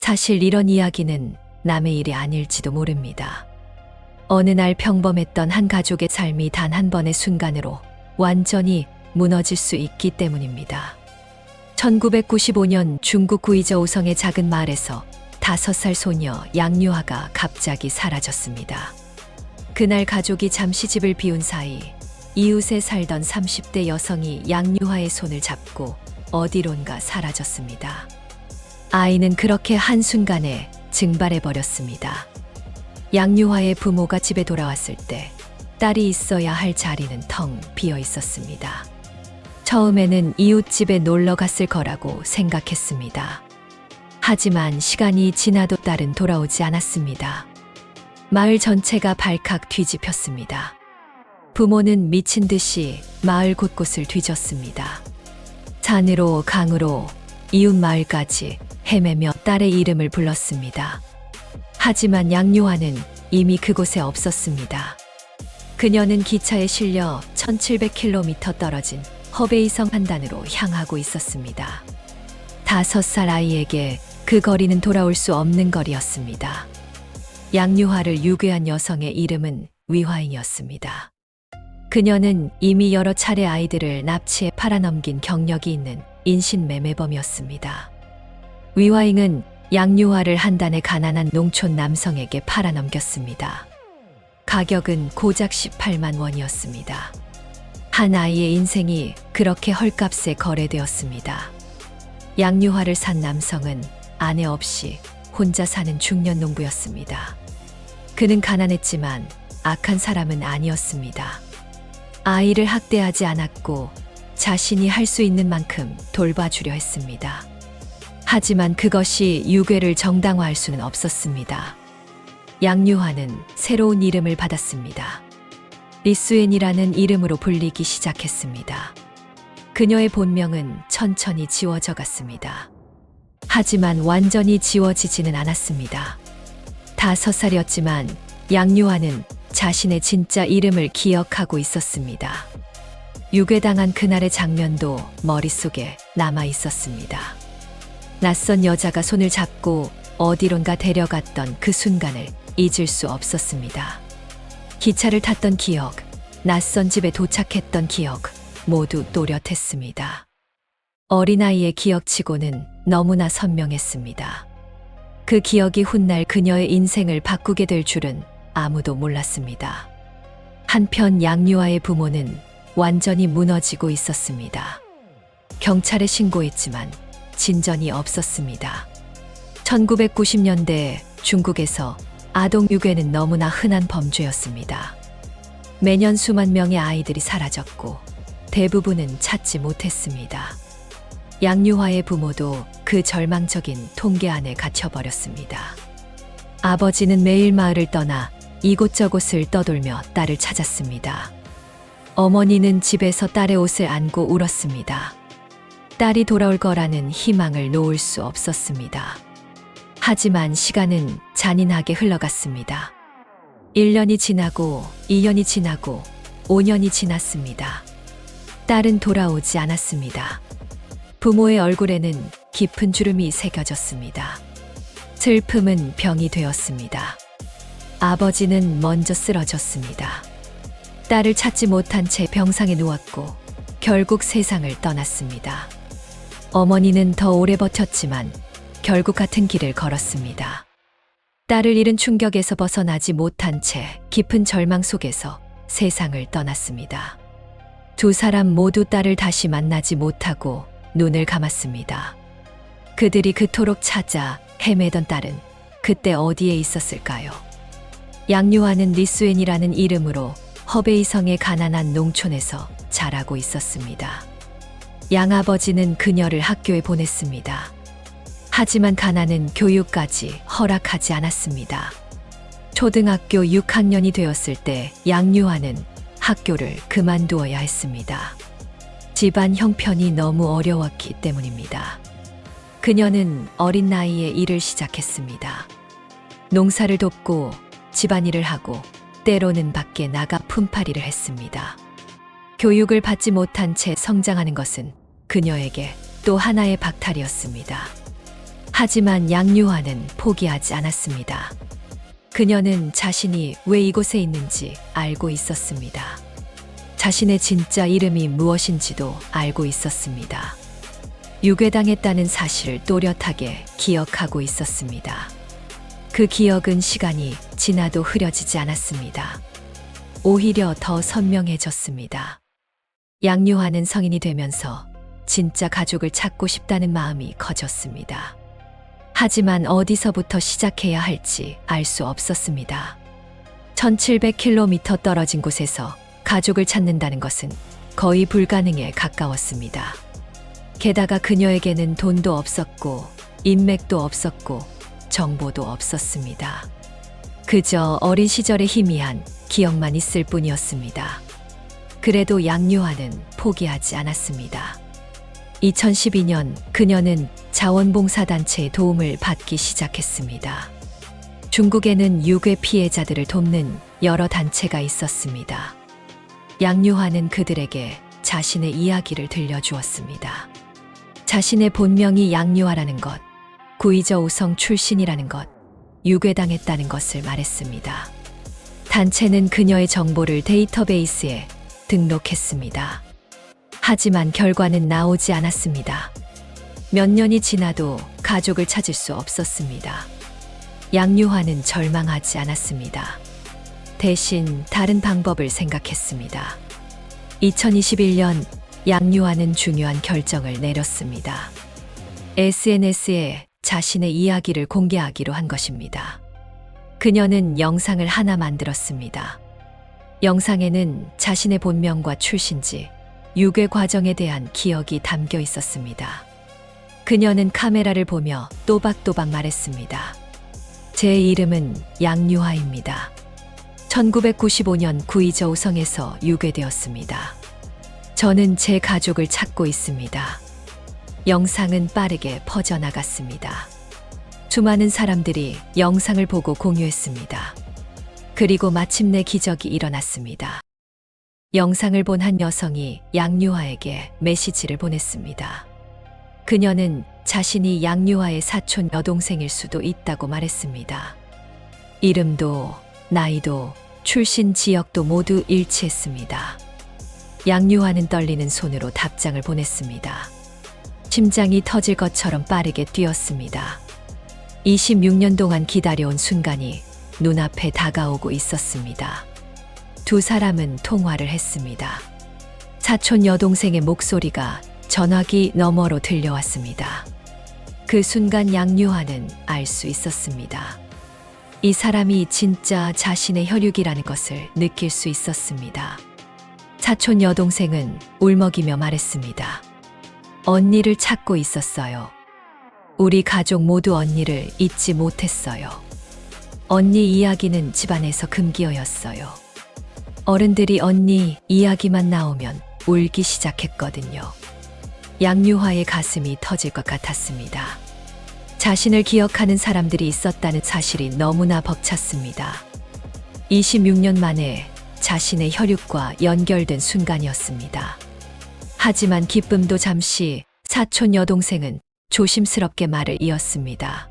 사실 이런 이야기는 남의 일이 아닐지도 모릅니다. 어느 날 평범했던 한 가족의 삶이 단 한 번의 순간으로 완전히 무너질 수 있기 때문입니다. 1995년 중국 구이저 오성의 작은 마을에서 5살 소녀 양유아가 갑자기 사라졌습니다. 그날 가족이 잠시 집을 비운 사이 이웃에 살던 30대 여성이 양유아의 손을 잡고 어디론가 사라졌습니다. 아이는 그렇게 한순간에 증발해버렸습니다. 양유아의 부모가 집에 돌아왔을 때 딸이 있어야 할 자리는 텅 비어 있었습니다. 처음에는 이웃집에 놀러 갔을 거라고 생각했습니다. 하지만 시간이 지나도 딸은 돌아오지 않았습니다. 마을 전체가 발칵 뒤집혔습니다. 부모는 미친 듯이 마을 곳곳을 뒤졌습니다. 산으로 강으로 이웃 마을까지 헤매며 딸의 이름을 불렀습니다. 하지만 양유아는 이미 그곳에 없었습니다. 그녀는 기차에 실려 1700km 떨어진 허베이성 한단으로 향하고 있었습니다. 5살 아이에게 그 거리는 돌아올 수 없는 거리였습니다. 양유아를 유괴한 여성의 이름은 위화잉이었습니다. 그녀는 이미 여러 차례 아이들을 납치해 팔아넘긴 경력이 있는 인신매매범이었습니다. 위화잉은 양유아를 한단의 가난한 농촌 남성에게 팔아넘겼습니다. 가격은 고작 18만 원이었습니다. 한 아이의 인생이 그렇게 헐값에 거래되었습니다. 양유아를 산 남성은 아내 없이 혼자 사는 중년 농부였습니다. 그는 가난했지만 악한 사람은 아니었습니다. 아이를 학대하지 않았고 자신이 할 수 있는 만큼 돌봐주려 했습니다. 하지만 그것이 유괴를 정당화할 수는 없었습니다. 양유아는 새로운 이름을 받았습니다. 리수엔이라는 이름으로 불리기 시작했습니다. 그녀의 본명은 천천히 지워져 갔습니다. 하지만 완전히 지워지지는 않았습니다. 5살이었지만 양유아는 자신의 진짜 이름을 기억하고 있었습니다. 유괴당한 그날의 장면도 머릿속에 남아 있었습니다. 낯선 여자가 손을 잡고 어디론가 데려갔던 그 순간을 잊을 수 없었습니다. 기차를 탔던 기억, 낯선 집에 도착했던 기억, 모두 또렷했습니다. 어린아이의 기억치고는 너무나 선명했습니다. 그 기억이 훗날 그녀의 인생을 바꾸게 될 줄은 아무도 몰랐습니다. 한편 양유아의 부모는 완전히 무너지고 있었습니다. 경찰에 신고했지만 진전이 없었습니다. 1990년대 중국에서 아동 유괴는 너무나 흔한 범죄였습니다. 매년 수만 명의 아이들이 사라졌고 대부분은 찾지 못했습니다. 양유아의 부모도 그 절망적인 통계 안에 갇혀버렸습니다. 아버지는 매일 마을을 떠나 이곳저곳을 떠돌며 딸을 찾았습니다. 어머니는 집에서 딸의 옷을 안고 울었습니다. 딸이 돌아올 거라는 희망을 놓을 수 없었습니다. 하지만 시간은 잔인하게 흘러갔습니다. 1년이 지나고 2년이 지나고 5년이 지났습니다. 딸은 돌아오지 않았습니다. 부모의 얼굴에는 깊은 주름이 새겨졌습니다. 슬픔은 병이 되었습니다. 아버지는 먼저 쓰러졌습니다. 딸을 찾지 못한 채 병상에 누웠고 결국 세상을 떠났습니다. 어머니는 더 오래 버텼지만 결국 같은 길을 걸었습니다. 딸을 잃은 충격에서 벗어나지 못한 채 깊은 절망 속에서 세상을 떠났습니다. 두 사람 모두 딸을 다시 만나지 못하고 눈을 감았습니다. 그들이 그토록 찾아 헤매던 딸은 그때 어디에 있었을까요? 양유아는 리수엔이라는 이름으로 허베이성의 가난한 농촌에서 자라고 있었습니다. 양아버지는 그녀를 학교에 보냈습니다. 하지만 가난은 교육까지 허락하지 않았습니다. 초등학교 6학년이 되었을 때 양유아는 학교를 그만두어야 했습니다. 집안 형편이 너무 어려웠기 때문입니다. 그녀는 어린 나이에 일을 시작했습니다. 농사를 돕고 집안일을 하고 때로는 밖에 나가 품팔이를 했습니다. 교육을 받지 못한 채 성장하는 것은 그녀에게 또 하나의 박탈이었습니다. 하지만 양유아는 포기하지 않았습니다. 그녀는 자신이 왜 이곳에 있는지 알고 있었습니다. 자신의 진짜 이름이 무엇인지도 알고 있었습니다. 유괴당했다는 사실을 또렷하게 기억하고 있었습니다. 그 기억은 시간이 지나도 흐려지지 않았습니다. 오히려 더 선명해졌습니다. 양유아는 성인이 되면서 진짜 가족을 찾고 싶다는 마음이 커졌습니다. 하지만 어디서부터 시작해야 할지 알 수 없었습니다. 1700km 떨어진 곳에서 가족을 찾는다는 것은 거의 불가능에 가까웠습니다. 게다가 그녀에게는 돈도 없었고 인맥도 없었고 정보도 없었습니다. 그저 어린 시절의 희미한 기억만 있을 뿐이었습니다. 그래도 양유아는 포기하지 않았습니다. 2012년 그녀는 자원봉사단체의 도움을 받기 시작했습니다. 중국에는 유괴 피해자들을 돕는 여러 단체가 있었습니다. 양유아는 그들에게 자신의 이야기를 들려주었습니다. 자신의 본명이 양유아라는 것, 구이저 우성 출신이라는 것, 유괴당했다는 것을 말했습니다. 단체는 그녀의 정보를 데이터베이스에 등록했습니다. 하지만 결과는 나오지 않았습니다. 몇 년이 지나도 가족을 찾을 수 없었습니다. 양유아는 절망하지 않았습니다. 대신 다른 방법을 생각했습니다. 2021년 양유아는 중요한 결정을 내렸습니다. SNS에 자신의 이야기를 공개하기로 한 것입니다. 그녀는 영상을 하나 만들었습니다. 영상에는 자신의 본명과 출신지, 유괴 과정에 대한 기억이 담겨 있었습니다. 그녀는 카메라를 보며 또박또박 말했습니다. 제 이름은 양유아입니다. 1995년 구이저 우성에서 유괴되었습니다. 저는 제 가족을 찾고 있습니다. 영상은 빠르게 퍼져나갔습니다. 수많은 사람들이 영상을 보고 공유했습니다. 그리고 마침내 기적이 일어났습니다. 영상을 본 한 여성이 양유아에게 메시지를 보냈습니다. 그녀는 자신이 양유아의 사촌 여동생일 수도 있다고 말했습니다. 이름도, 나이도, 출신 지역도 모두 일치했습니다. 양유아는 떨리는 손으로 답장을 보냈습니다. 심장이 터질 것처럼 빠르게 뛰었습니다. 26년 동안 기다려온 순간이 눈앞에 다가오고 있었습니다. 두 사람은 통화를 했습니다. 사촌 여동생의 목소리가 전화기 너머로 들려왔습니다. 그 순간 양유아는 알 수 있었습니다. 이 사람이 진짜 자신의 혈육이라는 것을 느낄 수 있었습니다. 사촌 여동생은 울먹이며 말했습니다. 언니를 찾고 있었어요. 우리 가족 모두 언니를 잊지 못했어요. 언니 이야기는 집안에서 금기어였어요. 어른들이 언니 이야기만 나오면 울기 시작했거든요. 양유아의 가슴이 터질 것 같았습니다. 자신을 기억하는 사람들이 있었다는 사실이 너무나 벅찼습니다. 26년 만에 자신의 혈육과 연결된 순간이었습니다. 하지만 기쁨도 잠시, 사촌 여동생은 조심스럽게 말을 이었습니다.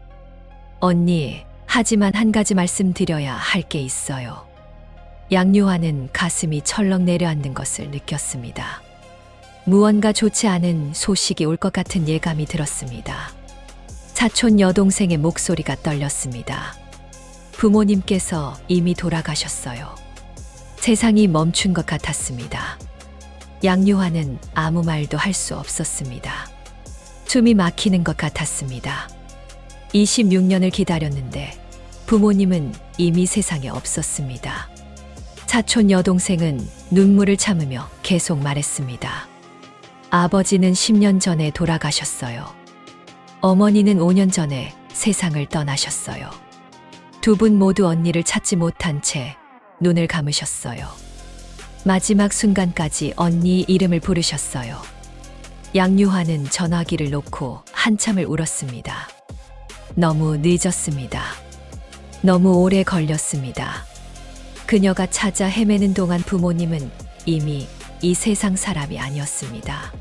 언니, 하지만 한 가지 말씀드려야 할 게 있어요. 양유아는 가슴이 철렁 내려앉는 것을 느꼈습니다. 무언가 좋지 않은 소식이 올 것 같은 예감이 들었습니다. 사촌 여동생의 목소리가 떨렸습니다. 부모님께서 이미 돌아가셨어요. 세상이 멈춘 것 같았습니다. 양유아는 아무 말도 할 수 없었습니다. 숨이 막히는 것 같았습니다. 26년을 기다렸는데 부모님은 이미 세상에 없었습니다. 사촌 여동생은 눈물을 참으며 계속 말했습니다. 아버지는 10년 전에 돌아가셨어요. 어머니는 5년 전에 세상을 떠나셨어요. 두 분 모두 언니를 찾지 못한 채 눈을 감으셨어요. 마지막 순간까지 언니 이름을 부르셨어요. 양유아는 전화기를 놓고 한참을 울었습니다. 너무 늦었습니다. 너무 오래 걸렸습니다. 그녀가 찾아 헤매는 동안 부모님은 이미 이 세상 사람이 아니었습니다.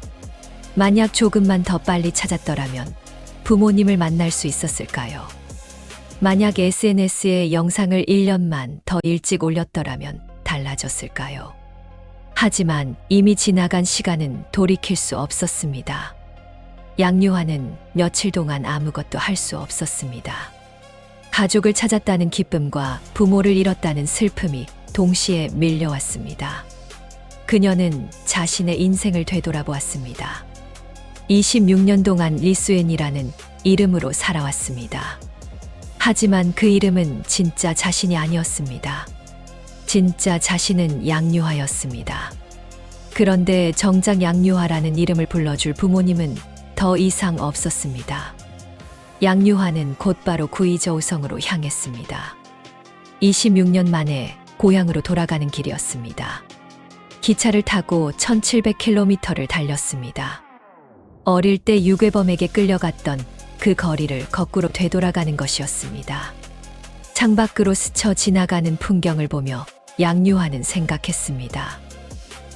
만약 조금만 더 빨리 찾았더라면 부모님을 만날 수 있었을까요? 만약 SNS에 영상을 1년만 더 일찍 올렸더라면 달라졌을까요? 하지만 이미 지나간 시간은 돌이킬 수 없었습니다. 양유화는 며칠 동안 아무것도 할 수 없었습니다. 가족을 찾았다는 기쁨과 부모를 잃었다는 슬픔이 동시에 밀려왔습니다. 그녀는 자신의 인생을 되돌아보았습니다. 26년 동안 리수엔이라는 이름으로 살아왔습니다. 하지만 그 이름은 진짜 자신이 아니었습니다. 진짜 자신은 양유화였습니다. 그런데 정작 양유화라는 이름을 불러줄 부모님은 더 이상 없었습니다. 양유화는 곧바로 구이저우성으로 향했습니다. 26년 만에 고향으로 돌아가는 길이었습니다. 기차를 타고 1700km를 달렸습니다. 어릴 때 유괴범에게 끌려갔던 그 거리를 거꾸로 되돌아가는 것이었습니다. 창밖으로 스쳐 지나가는 풍경을 보며 양유화는 생각했습니다.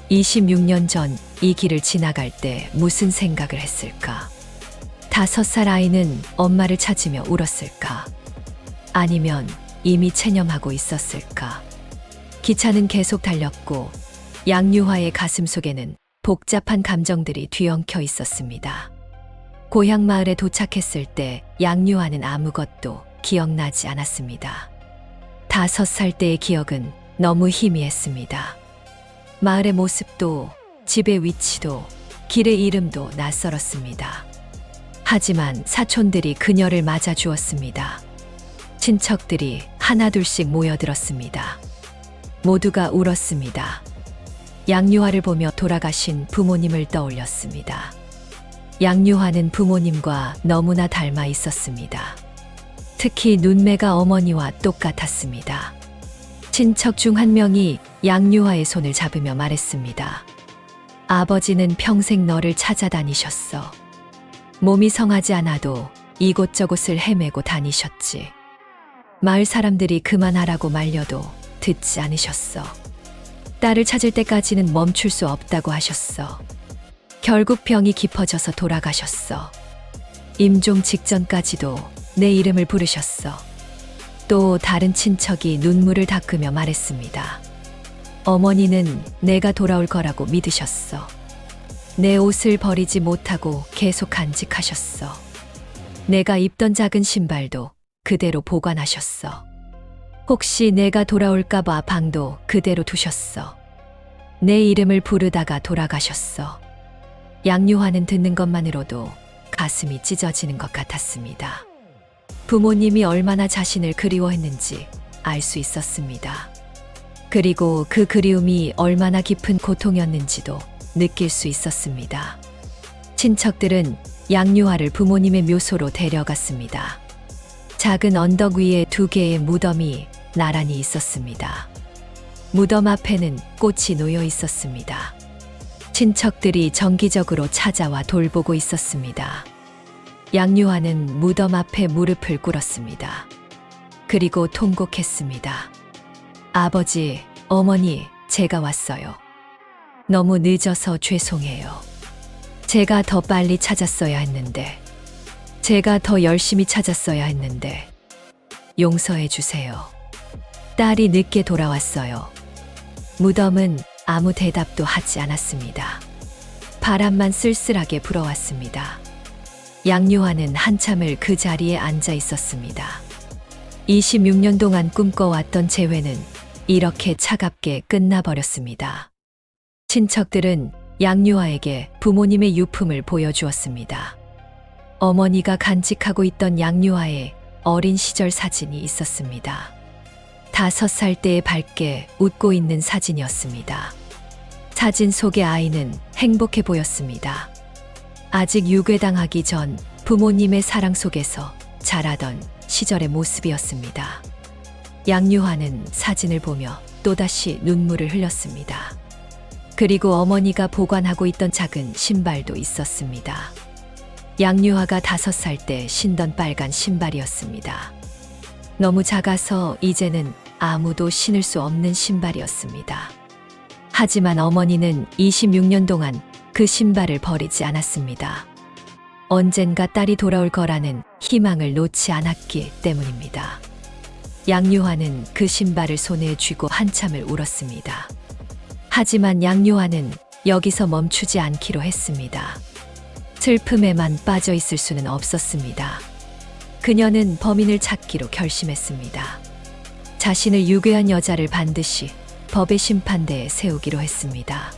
26년 전 이 길을 지나갈 때 무슨 생각을 했을까? 5살 아이는 엄마를 찾으며 울었을까? 아니면 이미 체념하고 있었을까? 기차는 계속 달렸고 양유화의 가슴 속에는 복잡한 감정들이 뒤엉켜 있었습니다. 고향 마을에 도착했을 때 양유화는 아무것도 기억나지 않았습니다. 5살 때의 기억은 너무 희미했습니다. 마을의 모습도 집의 위치도 길의 이름도 낯설었습니다. 하지만 사촌들이 그녀를 맞아주었습니다. 친척들이 하나둘씩 모여들었습니다. 모두가 울었습니다. 양유화를 보며 돌아가신 부모님을 떠올렸습니다. 양유화는 부모님과 너무나 닮아 있었습니다. 특히 눈매가 어머니와 똑같았습니다. 친척 중 한 명이 양유화의 손을 잡으며 말했습니다. 아버지는 평생 너를 찾아다니셨어. 몸이 성하지 않아도 이곳저곳을 헤매고 다니셨지. 마을 사람들이 그만하라고 말려도 듣지 않으셨어. 딸을 찾을 때까지는 멈출 수 없다고 하셨어. 결국 병이 깊어져서 돌아가셨어. 임종 직전까지도 내 이름을 부르셨어. 또 다른 친척이 눈물을 닦으며 말했습니다. 어머니는 내가 돌아올 거라고 믿으셨어. 내 옷을 버리지 못하고 계속 간직하셨어. 내가 입던 작은 신발도 그대로 보관하셨어. 혹시 내가 돌아올까봐 방도 그대로 두셨어. 내 이름을 부르다가 돌아가셨어. 양유화는 듣는 것만으로도 가슴이 찢어지는 것 같았습니다. 부모님이 얼마나 자신을 그리워했는지 알 수 있었습니다. 그리고 그 그리움이 얼마나 깊은 고통이었는지도 느낄 수 있었습니다. 친척들은 양유화를 부모님의 묘소로 데려갔습니다. 작은 언덕 위에 2개의 무덤이 나란히 있었습니다. 무덤 앞에는 꽃이 놓여 있었습니다. 친척들이 정기적으로 찾아와 돌보고 있었습니다. 양유화는 무덤 앞에 무릎을 꿇었습니다. 그리고 통곡했습니다. 아버지, 어머니, 제가 왔어요. 너무 늦어서 죄송해요. 제가 더 빨리 찾았어야 했는데, 제가 더 열심히 찾았어야 했는데, 용서해 주세요. 딸이 늦게 돌아왔어요. 무덤은 아무 대답도 하지 않았습니다. 바람만 쓸쓸하게 불어왔습니다. 양유화는 한참을 그 자리에 앉아 있었습니다. 26년 동안 꿈꿔왔던 재회는 이렇게 차갑게 끝나버렸습니다. 친척들은 양유화에게 부모님의 유품을 보여주었습니다. 어머니가 간직하고 있던 양유화의 어린 시절 사진이 있었습니다. 5살 때의 밝게 웃고 있는 사진이었습니다. 사진 속의 아이는 행복해 보였습니다. 아직 유괴당하기 전 부모님의 사랑 속에서 자라던 시절의 모습이었습니다. 양유화는 사진을 보며 또다시 눈물을 흘렸습니다. 그리고 어머니가 보관하고 있던 작은 신발도 있었습니다. 양유화가 5살 때 신던 빨간 신발이었습니다. 너무 작아서 이제는 아무도 신을 수 없는 신발이었습니다. 하지만 어머니는 26년 동안 그 신발을 버리지 않았습니다. 언젠가 딸이 돌아올 거라는 희망을 놓지 않았기 때문입니다. 양유화는 그 신발을 손에 쥐고 한참을 울었습니다. 하지만 양유화는 여기서 멈추지 않기로 했습니다. 슬픔에만 빠져 있을 수는 없었습니다. 그녀는 범인을 찾기로 결심했습니다. 자신을 유괴한 여자를 반드시 법의 심판대에 세우기로 했습니다.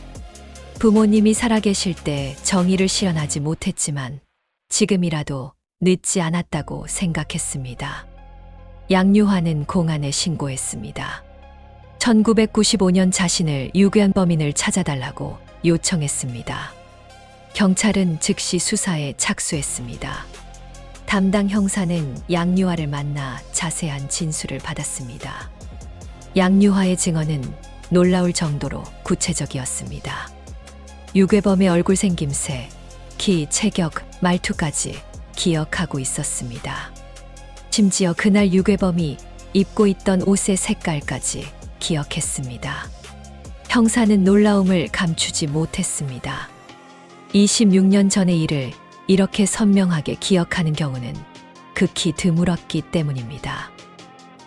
부모님이 살아계실 때 정의를 실현하지 못했지만 지금이라도 늦지 않았다고 생각했습니다. 양유화는 공안에 신고했습니다. 1995년 자신을 유괴한 범인을 찾아달라고 요청했습니다. 경찰은 즉시 수사에 착수했습니다. 담당 형사는 양유화를 만나 자세한 진술을 받았습니다. 양유화의 증언은 놀라울 정도로 구체적이었습니다. 유괴범의 얼굴 생김새, 키, 체격, 말투까지 기억하고 있었습니다. 심지어 그날 유괴범이 입고 있던 옷의 색깔까지 기억했습니다. 형사는 놀라움을 감추지 못했습니다. 26년 전의 일을 이렇게 선명하게 기억하는 경우는 극히 드물었기 때문입니다.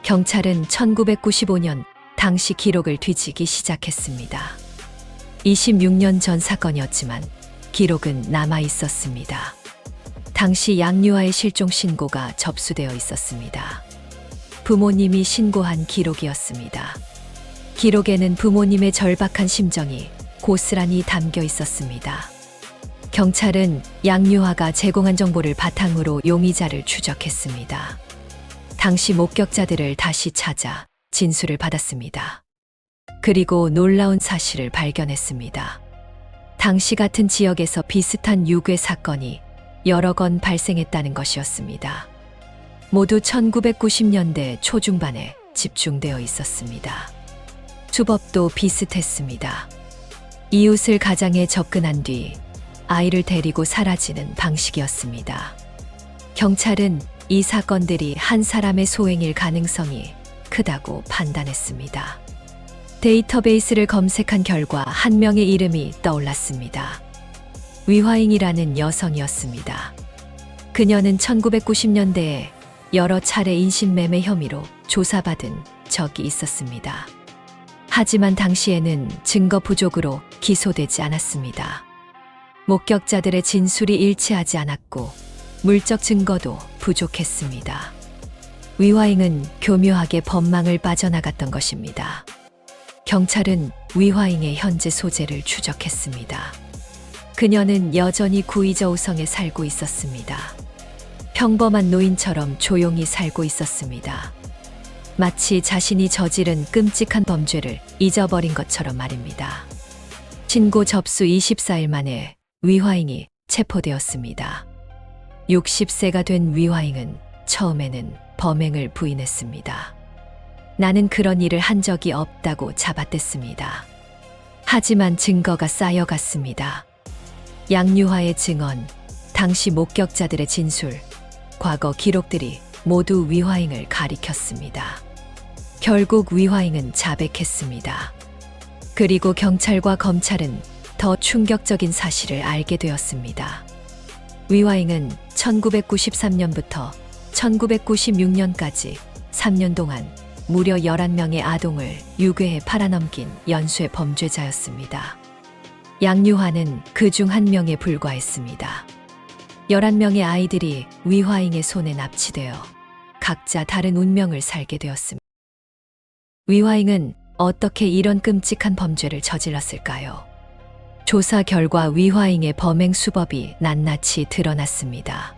경찰은 1995년 당시 기록을 뒤지기 시작했습니다. 26년 전 사건이었지만 기록은 남아 있었습니다. 당시 양유화의 실종 신고가 접수되어 있었습니다. 부모님이 신고한 기록이었습니다. 기록에는 부모님의 절박한 심정이 고스란히 담겨 있었습니다. 경찰은 양유화가 제공한 정보를 바탕으로 용의자를 추적했습니다. 당시 목격자들을 다시 찾아 진술을 받았습니다. 그리고 놀라운 사실을 발견했습니다. 당시 같은 지역에서 비슷한 유괴 사건이 여러 건 발생했다는 것이었습니다. 모두 1990년대 초중반에 집중되어 있었습니다. 수법도 비슷했습니다. 이웃을 가장에 접근한 뒤 아이를 데리고 사라지는 방식이었습니다. 경찰은 이 사건들이 한 사람의 소행일 가능성이 크다고 판단했습니다. 데이터베이스를 검색한 결과 한 명의 이름이 떠올랐습니다. 위화잉이라는 여성이었습니다. 그녀는 1990년대에 여러 차례 인신매매 혐의로 조사받은 적이 있었습니다. 하지만 당시에는 증거 부족으로 기소되지 않았습니다. 목격자들의 진술이 일치하지 않았고 물적 증거도 부족했습니다. 위화잉은 교묘하게 법망을 빠져나갔던 것입니다. 경찰은 위화잉의 현재 소재를 추적했습니다. 그녀는 여전히 구이저우성에 살고 있었습니다. 평범한 노인처럼 조용히 살고 있었습니다. 마치 자신이 저지른 끔찍한 범죄를 잊어버린 것처럼 말입니다. 신고 접수 24일 만에 위화잉이 체포되었습니다. 60세가 된 위화잉은 처음에는 범행을 부인했습니다. 나는 그런 일을 한 적이 없다고 잡아댔습니다. 하지만 증거가 쌓여갔습니다. 양유화의 증언, 당시 목격자들의 진술, 과거 기록들이 모두 위화잉을 가리켰습니다. 결국 위화잉은 자백했습니다. 그리고 경찰과 검찰은 더 충격적인 사실을 알게 되었습니다. 위화잉은 1993년부터 1996년까지 3년 동안 무려 11명의 아동을 유괴해 팔아넘긴 연쇄 범죄자였습니다. 양유화는 그 중 한 명에 불과했습니다. 11명의 아이들이 위화잉의 손에 납치되어 각자 다른 운명을 살게 되었습니다. 위화잉은 어떻게 이런 끔찍한 범죄를 저질렀을까요? 조사 결과 위화잉의 범행 수법이 낱낱이 드러났습니다.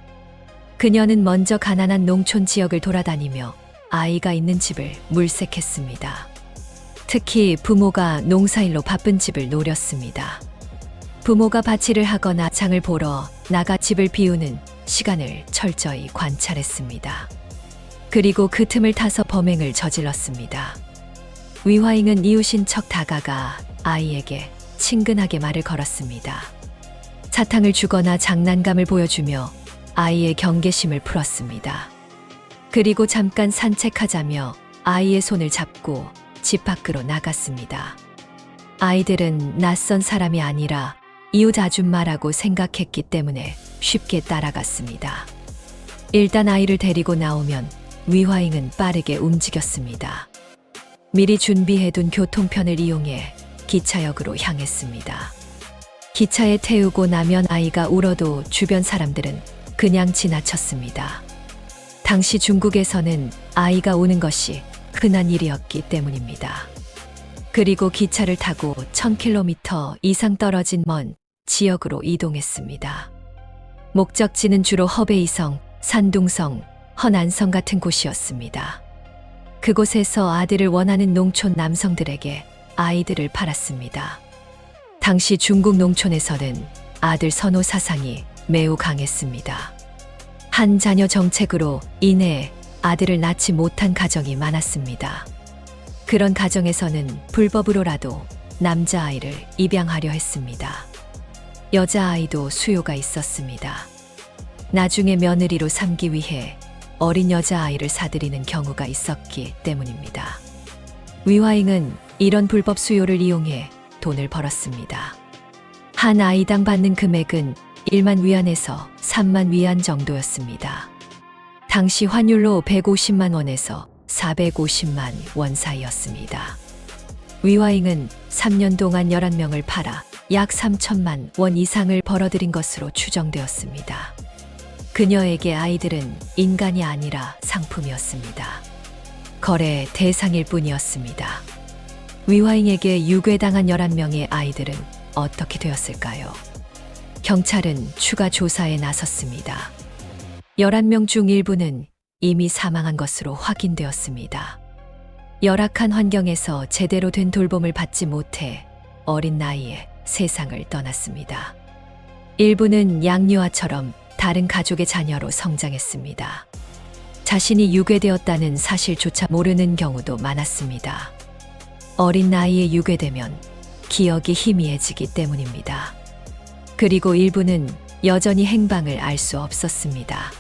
그녀는 먼저 가난한 농촌 지역을 돌아다니며 아이가 있는 집을 물색했습니다. 특히 부모가 농사일로 바쁜 집을 노렸습니다. 부모가 밭일을 하거나 장을 보러 나가 집을 비우는 시간을 철저히 관찰했습니다. 그리고 그 틈을 타서 범행을 저질렀습니다. 위화잉은 이웃인 척 다가가 아이에게 친근하게 말을 걸었습니다. 사탕을 주거나 장난감을 보여주며 아이의 경계심을 풀었습니다. 그리고 잠깐 산책하자며 아이의 손을 잡고 집 밖으로 나갔습니다. 아이들은 낯선 사람이 아니라 이웃 아줌마라고 생각했기 때문에 쉽게 따라갔습니다. 일단 아이를 데리고 나오면 위화잉은 빠르게 움직였습니다. 미리 준비해둔 교통편을 이용해 기차역으로 향했습니다. 기차에 태우고 나면 아이가 울어도 주변 사람들은 그냥 지나쳤습니다. 당시 중국에서는 아이가 우는 것이 흔한 일이었기 때문입니다. 그리고 기차를 타고 1000km 이상 떨어진 먼 지역으로 이동했습니다. 목적지는 주로 허베이성, 산둥성, 허난성 같은 곳이었습니다. 그곳에서 아들을 원하는 농촌 남성들에게 아이들을 팔았습니다. 당시 중국 농촌에서는 아들 선호 사상이 매우 강했습니다. 한 자녀 정책으로 인해 아들을 낳지 못한 가정이 많았습니다. 그런 가정에서는 불법으로라도 남자아이를 입양하려 했습니다. 여자아이도 수요가 있었습니다. 나중에 며느리로 삼기 위해 어린 여자아이를 사들이는 경우가 있었기 때문입니다. 위화잉은 이런 불법 수요를 이용해 돈을 벌었습니다. 한 아이당 받는 금액은 1만 위안에서 3만 위안 정도였습니다. 당시 환율로 150만 원에서 450만 원 사이였습니다. 위화잉은 3년 동안 11명을 팔아 약 3천만 원 이상을 벌어들인 것으로 추정되었습니다. 그녀에게 아이들은 인간이 아니라 상품이었습니다. 거래 대상일 뿐이었습니다. 위화잉에게 유괴당한 11명의 아이들은 어떻게 되었을까요? 경찰은 추가 조사에 나섰습니다. 11명 중 일부는 이미 사망한 것으로 확인되었습니다. 열악한 환경에서 제대로 된 돌봄을 받지 못해 어린 나이에 세상을 떠났습니다. 일부는 양유아처럼 다른 가족의 자녀로 성장했습니다. 자신이 유괴되었다는 사실조차 모르는 경우도 많았습니다. 어린 나이에 유괴되면 기억이 희미해지기 때문입니다. 그리고 일부는 여전히 행방을 알 수 없었습니다.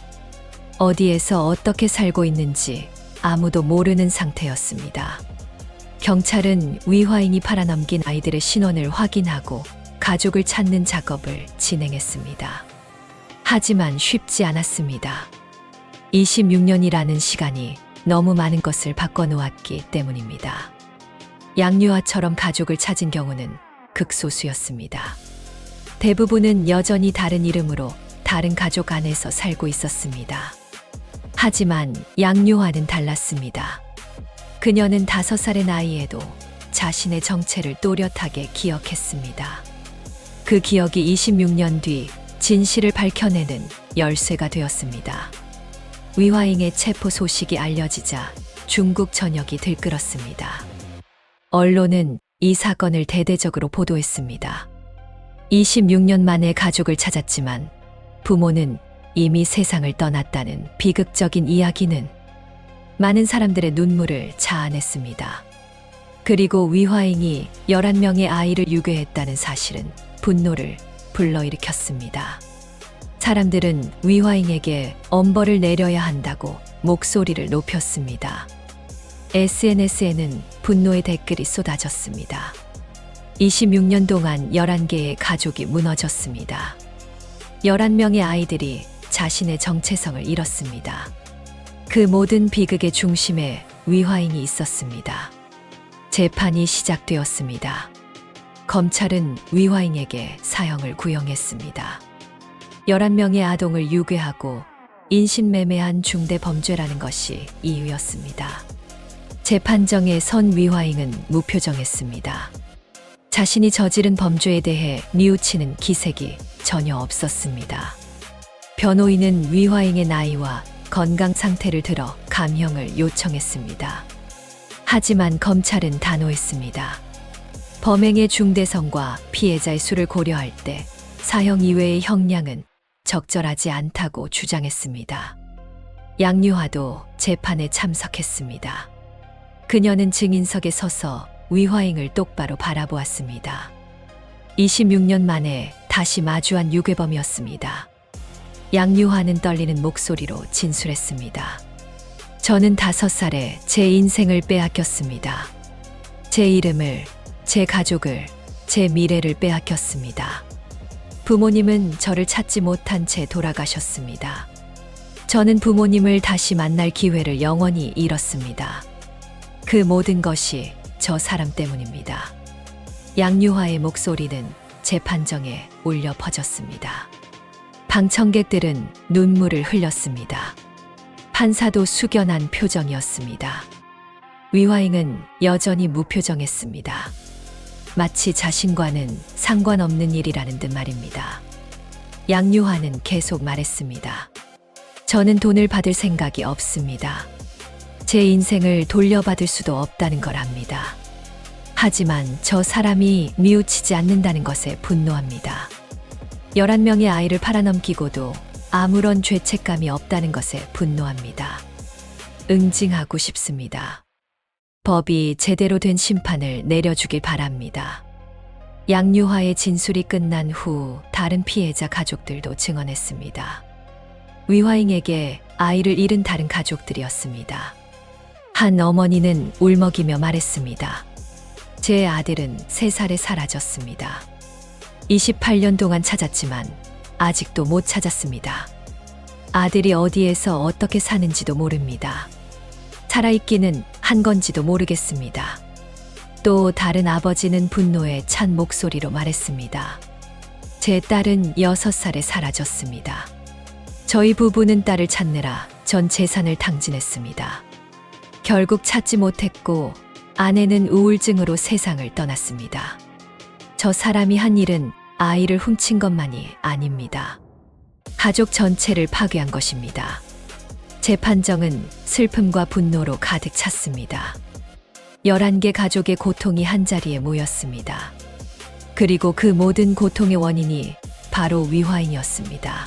어디에서 어떻게 살고 있는지 아무도 모르는 상태였습니다. 경찰은 위화잉이 팔아넘긴 아이들의 신원을 확인하고 가족을 찾는 작업을 진행했습니다. 하지만 쉽지 않았습니다. 26년이라는 시간이 너무 많은 것을 바꿔놓았기 때문입니다. 양유아처럼 가족을 찾은 경우는 극소수였습니다. 대부분은 여전히 다른 이름으로 다른 가족 안에서 살고 있었습니다. 하지만 양유아는 달랐습니다. 그녀는 5살의 나이에도 자신의 정체를 또렷하게 기억했습니다. 그 기억이 26년 뒤 진실을 밝혀내는 열쇠가 되었습니다. 위화잉의 체포 소식이 알려지자 중국 전역이 들끓었습니다. 언론은 이 사건을 대대적으로 보도했습니다. 26년 만에 가족을 찾았지만 부모는 이미 세상을 떠났다는 비극적인 이야기는 많은 사람들의 눈물을 자아냈습니다. 그리고 위화잉이 11명의 아이를 유괴했다는 사실은 분노를 불러일으켰습니다. 사람들은 위화잉에게 엄벌을 내려야 한다고 목소리를 높였습니다. SNS에는 분노의 댓글이 쏟아졌습니다. 26년 동안 11개의 가족이 무너졌습니다. 11명의 아이들이 자신의 정체성을 잃었습니다. 그 모든 비극의 중심에 위화잉이 있었습니다. 재판이 시작되었습니다. 검찰은 위화잉에게 사형을 구형했습니다. 11명의 아동을 유괴하고 인신매매한 중대 범죄라는 것이 이유였습니다. 재판정에 선 위화잉은 무표정했습니다. 자신이 저지른 범죄에 대해 뉘우치는 기색이 전혀 없었습니다. 변호인은 위화잉의 나이와 건강 상태를 들어 감형을 요청했습니다. 하지만 검찰은 단호했습니다. 범행의 중대성과 피해자의 수를 고려할 때 사형 이외의 형량은 적절하지 않다고 주장했습니다. 양유아도 재판에 참석했습니다. 그녀는 증인석에 서서 위화잉을 똑바로 바라보았습니다. 26년 만에 다시 마주한 유괴범이었습니다. 양유아는 떨리는 목소리로 진술했습니다. 저는 5살에 제 인생을 빼앗겼습니다. 제 이름을, 제 가족을, 제 미래를 빼앗겼습니다. 부모님은 저를 찾지 못한 채 돌아가셨습니다. 저는 부모님을 다시 만날 기회를 영원히 잃었습니다. 그 모든 것이 저 사람 때문입니다. 양유화의 목소리는 재판정에 울려 퍼졌습니다. 방청객들은 눈물을 흘렸습니다. 판사도 숙연한 표정이었습니다. 위화잉은 여전히 무표정했습니다. 마치 자신과는 상관없는 일이라는 듯 말입니다. 양유화는 계속 말했습니다. 저는 돈을 받을 생각이 없습니다. 제 인생을 돌려받을 수도 없다는 걸 압니다. 하지만 저 사람이 뉘우치지 않는다는 것에 분노합니다. 11명의 아이를 팔아넘기고도 아무런 죄책감이 없다는 것에 분노합니다. 응징하고 싶습니다. 법이 제대로 된 심판을 내려주길 바랍니다. 양유화의 진술이 끝난 후 다른 피해자 가족들도 증언했습니다. 위화잉에게 아이를 잃은 다른 가족들이었습니다. 한 어머니는 울먹이며 말했습니다. 제 아들은 3살에 사라졌습니다. 28년 동안 찾았지만 아직도 못 찾았습니다. 아들이 어디에서 어떻게 사는지도 모릅니다. 살아있기는 한 건지도 모르겠습니다. 또 다른 아버지는 분노에 찬 목소리로 말했습니다. 제 딸은 6살에 사라졌습니다. 저희 부부는 딸을 찾느라 전 재산을 탕진했습니다. 결국 찾지 못했고 아내는 우울증으로 세상을 떠났습니다. 저 사람이 한 일은 아이를 훔친 것만이 아닙니다. 가족 전체를 파괴한 것입니다. 재판정은 슬픔과 분노로 가득 찼습니다. 11개 가족의 고통이 한자리에 모였습니다. 그리고 그 모든 고통의 원인이 바로 위화잉이었습니다.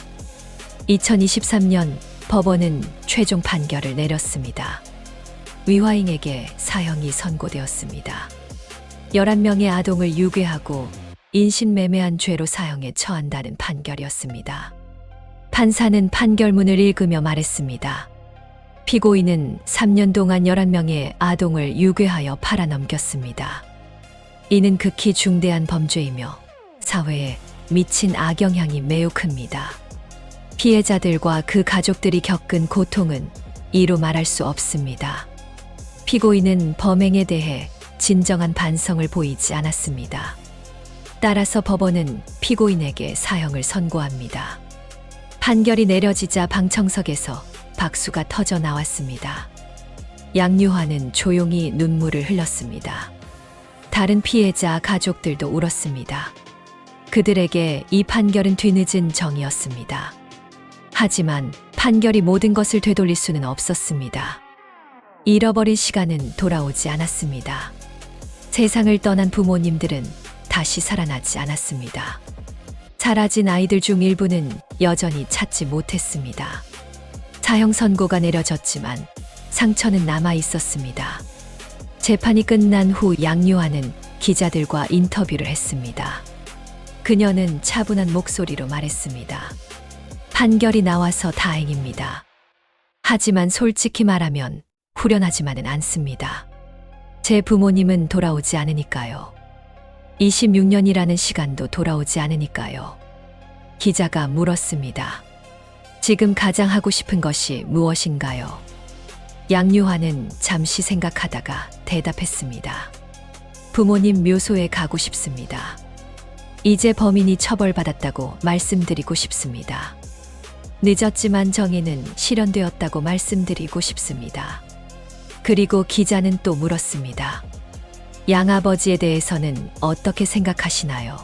2023년 법원은 최종 판결을 내렸습니다. 위화잉에게 사형이 선고되었습니다. 11명의 아동을 유괴하고 인신매매한 죄로 사형에 처한다는 판결이었습니다. 판사는 판결문을 읽으며 말했습니다. 피고인은 3년 동안 11명의 아동을 유괴하여 팔아넘겼습니다. 이는 극히 중대한 범죄이며 사회에 미친 악영향이 매우 큽니다. 피해자들과 그 가족들이 겪은 고통은 이루 말할 수 없습니다. 피고인은 범행에 대해 진정한 반성을 보이지 않았습니다. 따라서 법원은 피고인에게 사형을 선고합니다. 판결이 내려지자 방청석에서 박수가 터져 나왔습니다. 양유화는 조용히 눈물을 흘렸습니다. 다른 피해자 가족들도 울었습니다. 그들에게 이 판결은 뒤늦은 정이었습니다. 하지만 판결이 모든 것을 되돌릴 수는 없었습니다. 잃어버린 시간은 돌아오지 않았습니다. 세상을 떠난 부모님들은 다시 살아나지 않았습니다. 사라진 아이들 중 일부는 여전히 찾지 못했습니다. 사형 선고가 내려졌지만 상처는 남아 있었습니다. 재판이 끝난 후 양유화는 기자들과 인터뷰를 했습니다. 그녀는 차분한 목소리로 말했습니다. 판결이 나와서 다행입니다. 하지만 솔직히 말하면 후련하지만은 않습니다. 제 부모님은 돌아오지 않으니까요. 26년이라는 시간도 돌아오지 않으니까요. 기자가 물었습니다. 지금 가장 하고 싶은 것이 무엇인가요? 양유화는 잠시 생각하다가 대답했습니다. 부모님 묘소에 가고 싶습니다. 이제 범인이 처벌받았다고 말씀드리고 싶습니다. 늦었지만 정의는 실현되었다고 말씀드리고 싶습니다. 그리고 기자는 또 물었습니다. 양아버지에 대해서는 어떻게 생각하시나요?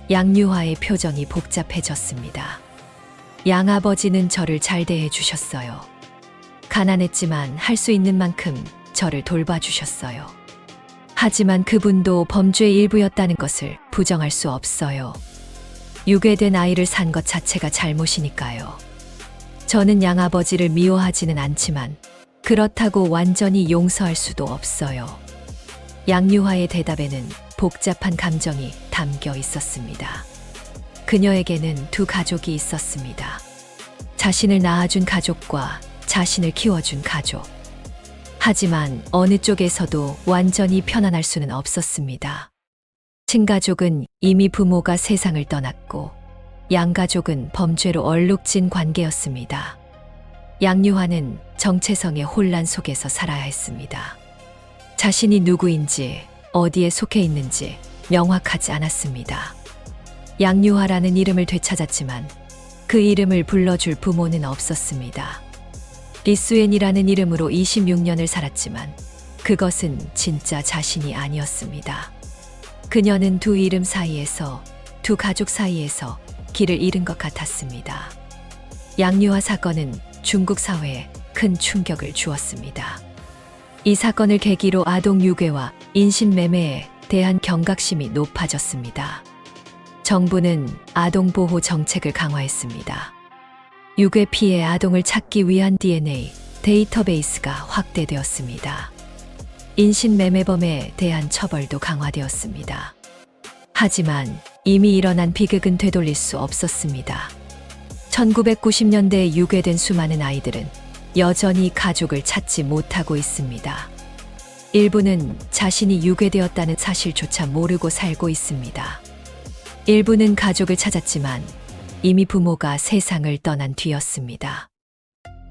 양유화의 표정이 복잡해졌습니다. 양아버지는 저를 잘 대해 주셨어요. 가난했지만 할 수 있는 만큼 저를 돌봐주셨어요. 하지만 그분도 범죄의 일부였다는 것을 부정할 수 없어요. 유괴된 아이를 산 것 자체가 잘못이니까요. 저는 양아버지를 미워하지는 않지만 그렇다고 완전히 용서할 수도 없어요. 양유화의 대답에는 복잡한 감정이 담겨 있었습니다. 그녀에게는 두 가족이 있었습니다. 자신을 낳아준 가족과 자신을 키워준 가족. 하지만 어느 쪽에서도 완전히 편안할 수는 없었습니다. 친가족은 이미 부모가 세상을 떠났고 양가족은 범죄로 얼룩진 관계였습니다. 양유화는 정체성의 혼란 속에서 살아야 했습니다. 자신이 누구인지, 어디에 속해 있는지 명확하지 않았습니다. 양유화라는 이름을 되찾았지만 그 이름을 불러줄 부모는 없었습니다. 리수엔이라는 이름으로 26년을 살았지만 그것은 진짜 자신이 아니었습니다. 그녀는 두 이름 사이에서, 두 가족 사이에서 길을 잃은 것 같았습니다. 양유화 사건은 중국 사회에 큰 충격을 주었습니다. 이 사건을 계기로 아동 유괴와 인신매매에 대한 경각심이 높아졌습니다. 정부는 아동 보호 정책을 강화했습니다. 유괴 피해 아동을 찾기 위한 DNA 데이터베이스가 확대되었습니다. 인신매매범에 대한 처벌도 강화되었습니다. 하지만 이미 일어난 비극은 되돌릴 수 없었습니다. 1990년대에 유괴된 수많은 아이들은 여전히 가족을 찾지 못하고 있습니다. 일부는 자신이 유괴되었다는 사실조차 모르고 살고 있습니다. 일부는 가족을 찾았지만 이미 부모가 세상을 떠난 뒤였습니다.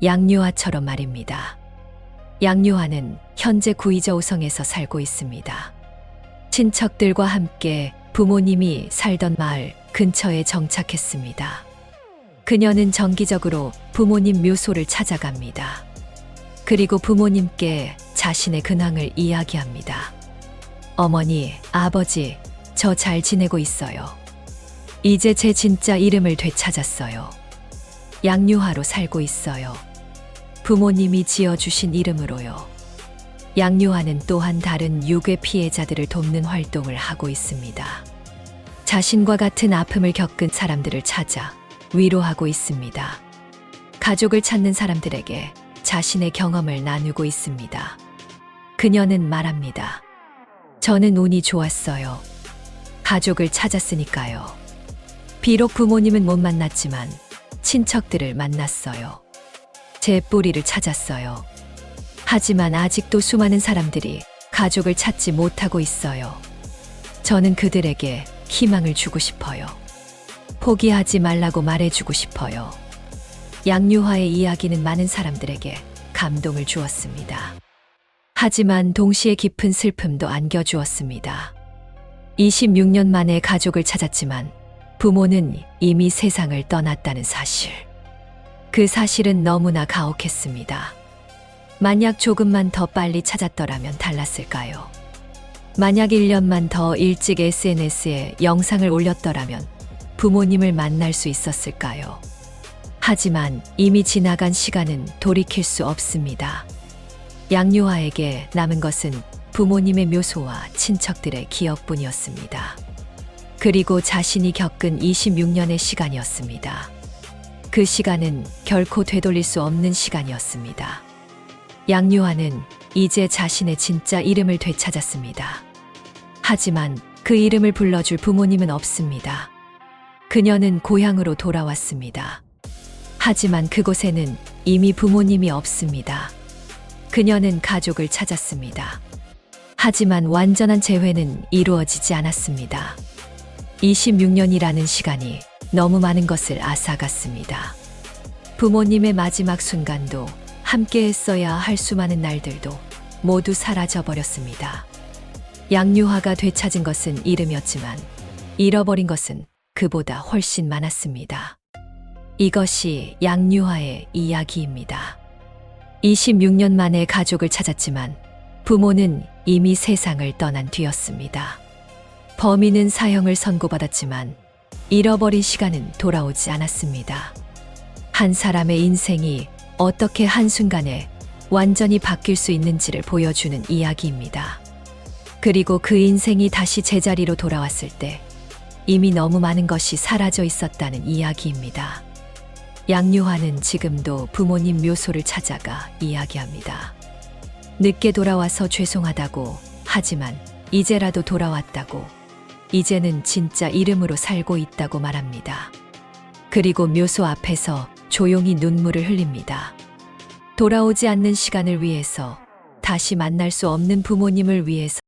양유화처럼 말입니다. 양유화는 현재 구이저우성에서 살고 있습니다. 친척들과 함께 부모님이 살던 마을 근처에 정착했습니다. 그녀는 정기적으로 부모님 묘소를 찾아갑니다. 그리고 부모님께 자신의 근황을 이야기합니다. 어머니, 아버지, 저 잘 지내고 있어요. 이제 제 진짜 이름을 되찾았어요. 양유화로 살고 있어요. 부모님이 지어주신 이름으로요. 양유화는 또한 다른 유괴 피해자들을 돕는 활동을 하고 있습니다. 자신과 같은 아픔을 겪은 사람들을 찾아 위로하고 있습니다. 가족을 찾는 사람들에게 자신의 경험을 나누고 있습니다. 그녀는 말합니다. 저는 운이 좋았어요. 가족을 찾았으니까요. 비록 부모님은 못 만났지만 친척들을 만났어요. 제 뿌리를 찾았어요. 하지만 아직도 수많은 사람들이 가족을 찾지 못하고 있어요. 저는 그들에게 희망을 주고 싶어요. 포기하지 말라고 말해주고 싶어요. 양유화의 이야기는 많은 사람들에게 감동을 주었습니다. 하지만 동시에 깊은 슬픔도 안겨주었습니다. 26년 만에 가족을 찾았지만 부모는 이미 세상을 떠났다는 사실. 그 사실은 너무나 가혹했습니다. 만약 조금만 더 빨리 찾았더라면 달랐을까요? 만약 1년만 더 일찍 SNS에 영상을 올렸더라면 부모님을 만날 수 있었을까요? 하지만 이미 지나간 시간은 돌이킬 수 없습니다. 양유화에게 남은 것은 부모님의 묘소와 친척들의 기억뿐이었습니다. 그리고 자신이 겪은 26년의 시간이었습니다. 그 시간은 결코 되돌릴 수 없는 시간이었습니다. 양유화는 이제 자신의 진짜 이름을 되찾았습니다. 하지만 그 이름을 불러줄 부모님은 없습니다. 그녀는 고향으로 돌아왔습니다. 하지만 그곳에는 이미 부모님이 없습니다. 그녀는 가족을 찾았습니다. 하지만 완전한 재회는 이루어지지 않았습니다. 26년이라는 시간이 너무 많은 것을 앗아갔습니다. 부모님의 마지막 순간도 함께 했어야 할 수많은 날들도 모두 사라져버렸습니다. 양유화가 되찾은 것은 이름이었지만 잃어버린 것은 그보다 훨씬 많았습니다. 이것이 양유화의 이야기입니다. 26년 만에 가족을 찾았지만 부모는 이미 세상을 떠난 뒤였습니다. 범인은 사형을 선고받았지만 잃어버린 시간은 돌아오지 않았습니다. 한 사람의 인생이 어떻게 한순간에 완전히 바뀔 수 있는지를 보여주는 이야기입니다. 그리고 그 인생이 다시 제자리로 돌아왔을 때 이미 너무 많은 것이 사라져 있었다는 이야기입니다. 양유화는 지금도 부모님 묘소를 찾아가 이야기합니다. 늦게 돌아와서 죄송하다고, 하지만 이제라도 돌아왔다고, 이제는 진짜 이름으로 살고 있다고 말합니다. 그리고 묘소 앞에서 조용히 눈물을 흘립니다. 돌아오지 않는 시간을 위해서, 다시 만날 수 없는 부모님을 위해서